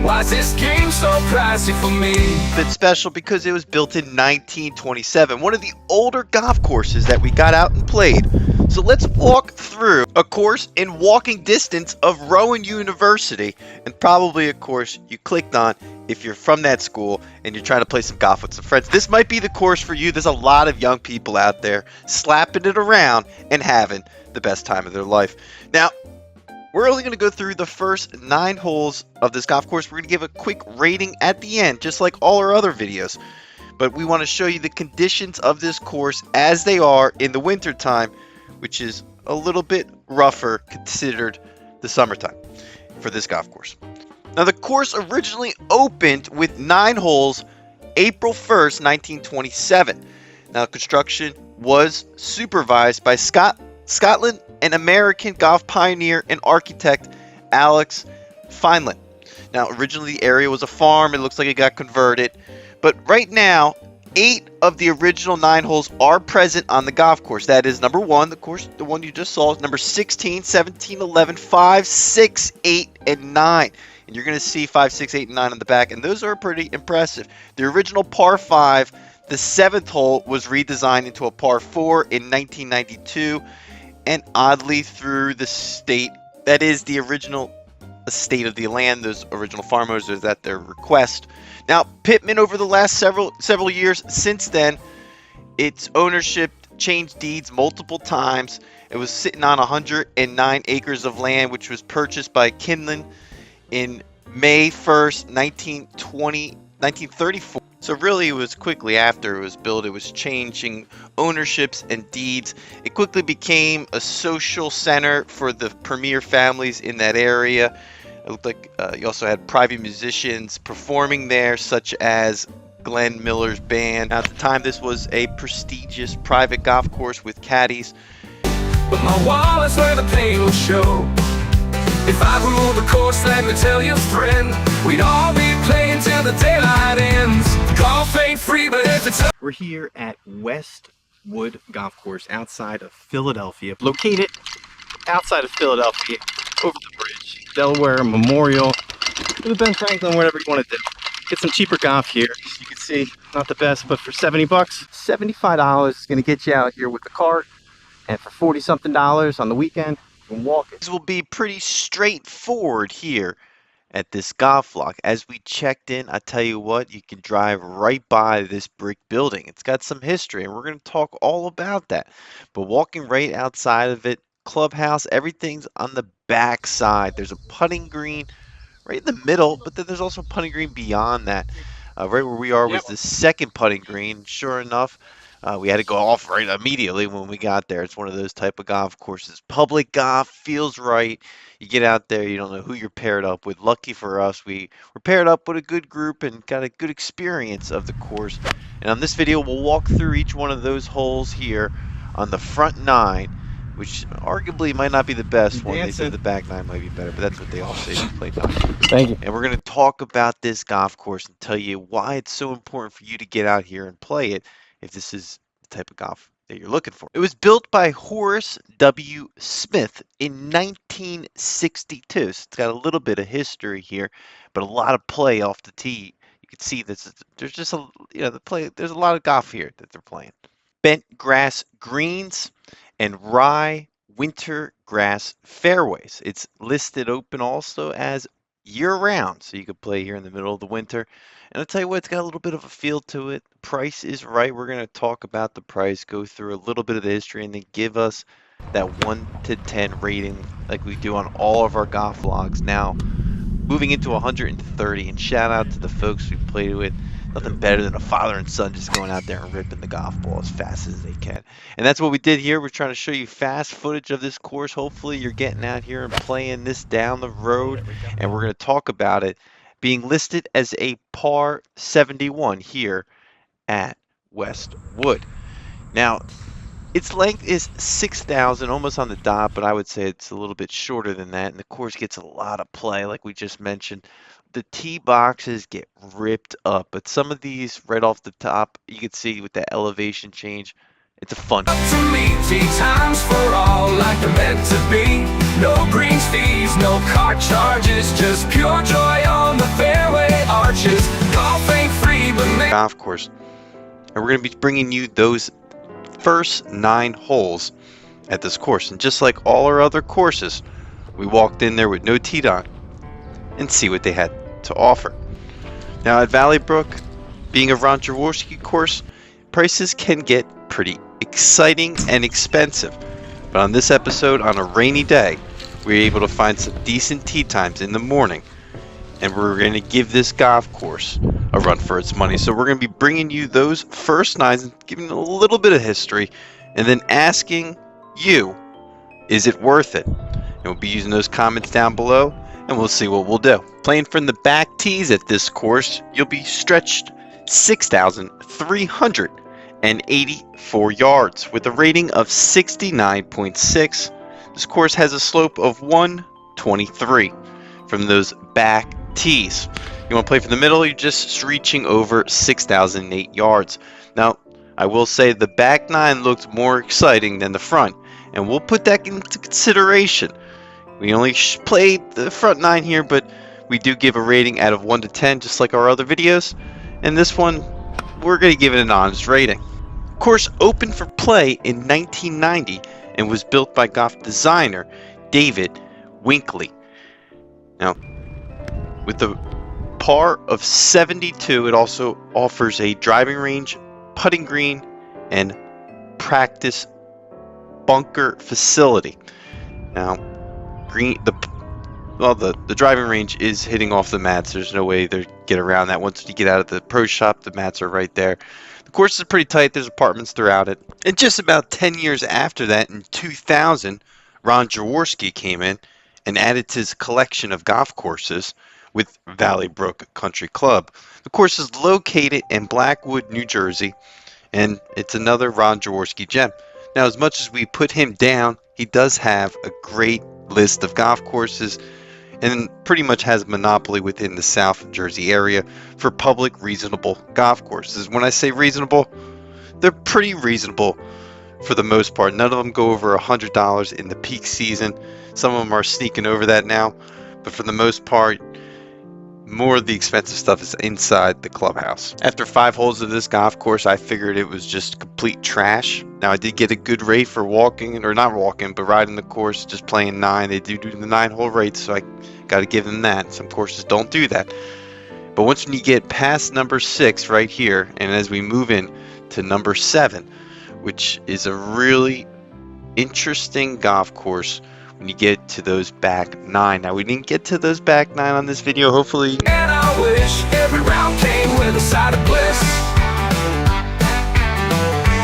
Why's this game so pricey for me? Bit special because it was built in 1927, one of the older golf courses that we got out and played. So let's walk through a course in walking distance of Rowan University, and probably a course you clicked on if you're from that school and you're trying to play some golf with some friends. This might be the course for you. There's a lot of young people out there slapping it around and having the best time of their life. Now, we're only going to go through the first 9 holes of this golf course. We're going to give a quick rating at the end, just like all our other videos. But we want to show you the conditions of this course as they are in the winter time, which is a little bit rougher considered the summertime for this golf course. Now, the course originally opened with 9 holes April 1st, 1927. Now, construction was supervised by Scotland and American golf pioneer and architect Alex Findlay. Now, originally the area was a farm. It looks like it got converted. But right now, 8 of the original 9 holes are present on the golf course. That is number 1, the one you just saw, is number 16, 17, 11, 5, 6, 8, and 9. And you're going to see 5, 6, 8, and 9 on the back, and those are pretty impressive. The original par 5, the 7th hole, was redesigned into a par 4 in 1992. And oddly, through the state, that is the original estate of the land, those original farmers, is at their request. Now, Pitman, over the last several years since then, its ownership changed deeds multiple times. It was sitting on 109 acres of land, which was purchased by Kinlan in May 1st, 1934. So really, it was quickly after it was built. It was changing ownerships and deeds. It quickly became a social center for the premier families in that area. It looked like you also had private musicians performing there, such as Glenn Miller's band. Now, at the time, this was a prestigious private golf course with caddies. But my wallet's where the pain will show. If I ruled the course, let me tell you, friend, we'd all be playing till the daylight ends. Golf ain't free, but if it's... We're here at Westwood Golf Course outside of Philadelphia, located outside of Philadelphia, over the bridge, Delaware Memorial, to the Ben Franklin, whatever you want to do. Get some cheaper golf here. As you can see, not the best, but for 70 bucks, $75 is going to get you out here with the cart, and for 40-something on the weekend, you can walk it. This will be pretty straightforward here at this golf block. As we checked in, I tell you what, you can drive right by this brick building. It's got some history, and we're going to talk all about that. But walking right outside of it, clubhouse, everything's on the back side. There's a putting green right in the middle, but then there's also a putting green beyond that. Right where we are was the second putting green. Sure enough, we had to go off right immediately when we got there. It's one of those type of golf courses. Public golf feels right. You get out there, you don't know who you're paired up with. Lucky for us, we were paired up with a good group and got a good experience of the course. And on this video, we'll walk through each one of those holes here on the front 9, which arguably might not be the best one. They said the back 9 might be better, but that's what they all say to play 9. Thank you. And we're going to talk about this golf course and tell you why it's so important for you to get out here and play it if this is the type of golf that you're looking for. It was built by Horace W. Smith in 1962. So it's got a little bit of history here, but a lot of play off the tee. You can see this. There's just a there's a lot of golf here that they're playing. Bent grass greens and rye winter grass fairways. It's listed open also as year-round, so you could play here in the middle of the winter. And I'll tell you what, it's got a little bit of a feel to it. The price is right. We're going to talk about the price, go through a little bit of the history, and then give us that 1 to 10 rating like we do on all of our golf vlogs. Now, moving into 130, and shout out to the folks we played with. Nothing better than a father and son just going out there and ripping the golf ball as fast as they can. And that's what we did here. We're trying to show you fast footage of this course. Hopefully you're getting out here and playing this down the road. And we're going to talk about it being listed as a par 71 here at Westwood. Now, its length is 6,000, almost on the dot, but I would say it's a little bit shorter than that. And the course gets a lot of play, like we just mentioned. The tee boxes get ripped up, but some of these right off the top, you can see with the elevation change, it's a fun. Up to me, tee times for all, like they're meant to be. No greens fees, no cart charges, just pure joy on the fairway. golf course. And we're going to be bringing you those first 9 holes at this course. And just like all our other courses, we walked in there with no tee on and see what they had to offer. Now at Valleybrook, being a Ron Jaworski course, prices can get pretty exciting and expensive. But on this episode, on a rainy day, we were able to find some decent tee times in the morning. And we're going to give this golf course a run for its money. So we're going to be bringing you those first 9s and giving a little bit of history, and then asking you, is it worth it? And we'll be using those comments down below, and we'll see what we'll do. Playing from the back tees at this course, you'll be stretched 6,384 yards with a rating of 69.6. This course has a slope of 123 from those back tees. You want to play from the middle, you're just reaching over 6,008 yards. Now, I will say the back 9 looked more exciting than the front, and we'll put that into consideration. We only played the front 9 here, but we do give a rating out of 1 to 10, just like our other videos. And this one, we're going to give it an honest rating. The course opened for play in 1990 and was built by golf designer David Winkley. Now, with the par of 72, it also offers a driving range, putting green, and practice bunker facility. Now, the driving range is hitting off the mats. There's no way to get around that. Once you get out of the pro shop, the mats are right there. The course is pretty tight. There's apartments throughout it. And just about 10 years after that, in 2000, Ron Jaworski came in and added to his collection of golf courses with Valleybrook Country Club. The course is located in Blackwood, New Jersey, and it's another Ron Jaworski gem. Now, as much as we put him down, he does have a great list of golf courses and pretty much has a monopoly within the South Jersey area for public reasonable golf courses. When I say reasonable, they're pretty reasonable for the most part. None of them go over $100 in the peak season. Some of them are sneaking over that now, but for the most part, more of the expensive stuff is inside the clubhouse. After 5 holes of this golf course, I figured it was just complete trash. Now, I did get a good rate for walking, or not walking, but riding the course, just playing 9. They do the 9-hole rates, so I got to give them that. Some courses don't do that. But once you get past number 6 right here, and as we move in to number 7, which is a really interesting golf course when you get to those back 9. Now, we didn't get to those back 9 on this video, hopefully. And I wish every round came with